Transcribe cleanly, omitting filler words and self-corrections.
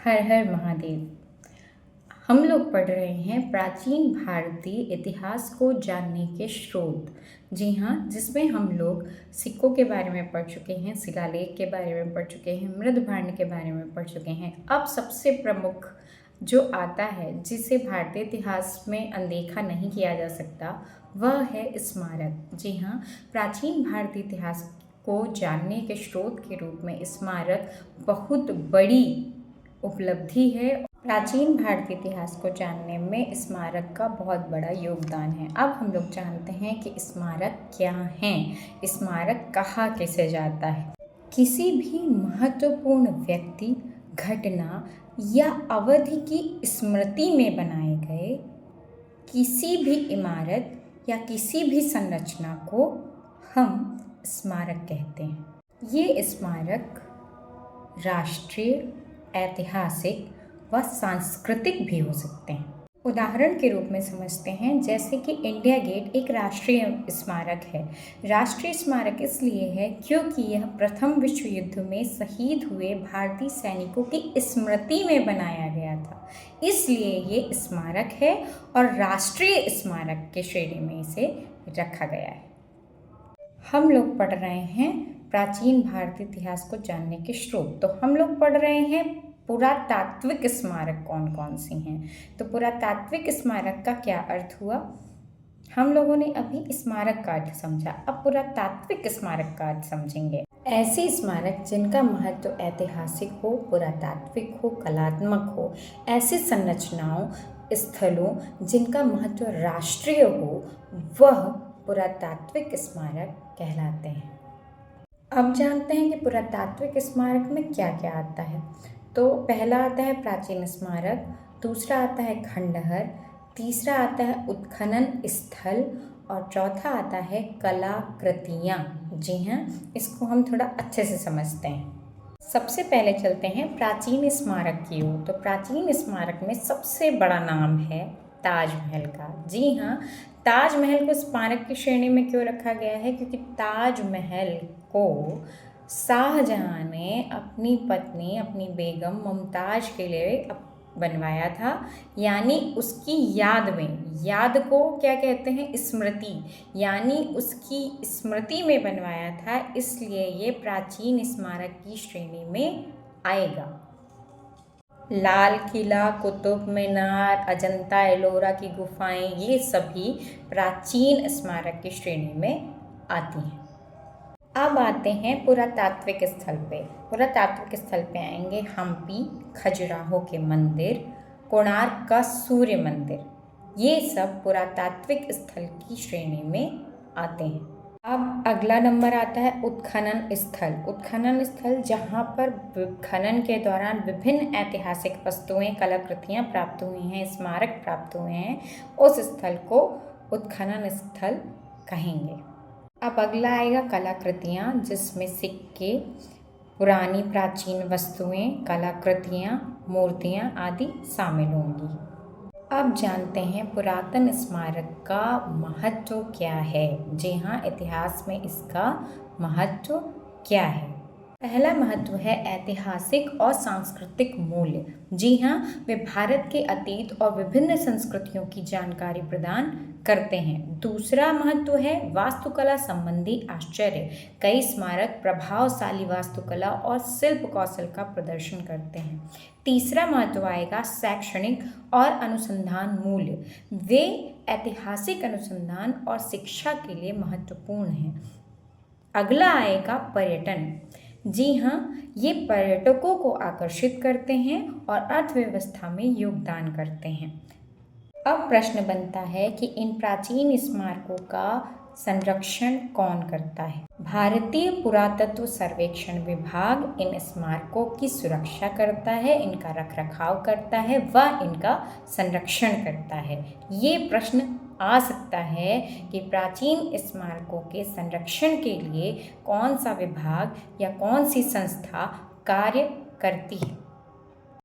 हर हर महादेव। हम लोग पढ़ रहे हैं प्राचीन भारतीय इतिहास को जानने के स्रोत। जी हाँ, जिसमें हम लोग सिक्कों के बारे में पढ़ चुके हैं, शिलालेख के बारे में पढ़ चुके हैं, मृदभांड के बारे में पढ़ चुके हैं। अब सबसे प्रमुख जो आता है, जिसे भारतीय इतिहास में अनदेखा नहीं किया जा सकता, वह है स्मारक। जी हाँ, प्राचीन भारतीय इतिहास को जानने के स्रोत के रूप में स्मारक बहुत बड़ी उपलब्धि है। प्राचीन भारतीय इतिहास को जानने में स्मारक का बहुत बड़ा योगदान है। अब हम लोग जानते हैं कि स्मारक क्या हैं, स्मारक कहा किसे जाता है। किसी भी महत्वपूर्ण व्यक्ति, घटना या अवधि की स्मृति में बनाए गए किसी भी इमारत या किसी भी संरचना को हम स्मारक कहते हैं। ये स्मारक राष्ट्रीय, ऐतिहासिक व सांस्कृतिक भी हो सकते हैं। उदाहरण के रूप में समझते हैं, जैसे कि इंडिया गेट एक राष्ट्रीय स्मारक है। राष्ट्रीय स्मारक इसलिए है क्योंकि यह प्रथम विश्व युद्ध में शहीद हुए भारतीय सैनिकों की स्मृति में बनाया गया था, इसलिए ये स्मारक है और राष्ट्रीय स्मारक के श्रेणी में इसे रखा गया है। हम लोग पढ़ रहे हैं प्राचीन भारतीय इतिहास को जानने के स्रोत। तो हम लोग पढ़ रहे हैं पुरातात्विक स्मारक कौन कौन सी हैं। तो पुरातात्विक स्मारक का क्या अर्थ हुआ, हम लोगों ने अभी स्मारक का अर्थ समझा, अब पुरातात्विक स्मारक का अर्थ समझेंगे। ऐसे स्मारक जिनका महत्व ऐतिहासिक हो, पुरातात्विक हो, कलात्मक हो, ऐसी संरचनाओं, स्थलों जिनका महत्व राष्ट्रीय हो, वह पुरातात्विक स्मारक कहलाते हैं। अब जानते हैं कि पुरातात्विक स्मारक में क्या क्या आता है। तो पहला आता है प्राचीन स्मारक, दूसरा आता है खंडहर, तीसरा आता है उत्खनन स्थल और चौथा आता है कलाकृतियाँ। जी हाँ, इसको हम थोड़ा अच्छे से समझते हैं। सबसे पहले चलते हैं प्राचीन स्मारक की ओर। तो प्राचीन स्मारक में सबसे बड़ा नाम है ताजमहल का। जी हाँ, ताजमहल को स्मारक की श्रेणी में क्यों रखा गया है, क्योंकि ताजमहल को शाहजहां ने अपनी पत्नी, अपनी बेगम मुमताज़ के लिए बनवाया था, यानी उसकी याद में, याद को क्या कहते हैं, स्मृति, यानी उसकी स्मृति में बनवाया था, इसलिए ये प्राचीन स्मारक की श्रेणी में आएगा। लाल किला, कुतुब मीनार, अजंता एलोरा की गुफाएं, ये सभी प्राचीन स्मारक की श्रेणी में आती हैं। अब आते हैं पुरातात्विक स्थल पे। पुरातात्विक स्थल पे आएंगे हम्पी, खजुराहो के मंदिर, कोणार्क का सूर्य मंदिर, ये सब पुरातात्विक स्थल की श्रेणी में आते हैं। अब अगला नंबर आता है उत्खनन स्थल। उत्खनन स्थल जहाँ पर खनन के दौरान विभिन्न ऐतिहासिक वस्तुएं, कलाकृतियाँ प्राप्त हुई हैं, स्मारक प्राप्त हुए हैं, उस स्थल को उत्खनन स्थल कहेंगे। अब अगला आएगा कलाकृतियाँ, जिसमें सिक्के, पुरानी प्राचीन वस्तुएं, कलाकृतियाँ, मूर्तियाँ आदि शामिल होंगी। अब जानते हैं पुरातन स्मारक का महत्व क्या है। जी हाँ, इतिहास में इसका महत्व क्या है। पहला महत्व है ऐतिहासिक और सांस्कृतिक मूल्य। जी हाँ, वे भारत के अतीत और विभिन्न संस्कृतियों की जानकारी प्रदान करते हैं। दूसरा महत्व है वास्तुकला संबंधी आश्चर्य। कई स्मारक प्रभावशाली वास्तुकला और शिल्प कौशल का प्रदर्शन करते हैं। तीसरा महत्व आएगा शैक्षणिक और अनुसंधान मूल्य। वे ऐतिहासिक अनुसंधान और शिक्षा के लिए महत्वपूर्ण हैं। अगला आएगा पर्यटन। जी हाँ, ये पर्यटकों को आकर्षित करते हैं और अर्थव्यवस्था में योगदान करते हैं। अब प्रश्न बनता है कि इन प्राचीन स्मारकों का संरक्षण कौन करता है। भारतीय पुरातत्व सर्वेक्षण विभाग इन स्मारकों की सुरक्षा करता है, इनका रखरखाव करता है व इनका संरक्षण करता है। ये प्रश्न आ सकता है कि प्राचीन स्मारकों के संरक्षण के लिए कौन सा विभाग या कौन सी संस्था कार्य करती है।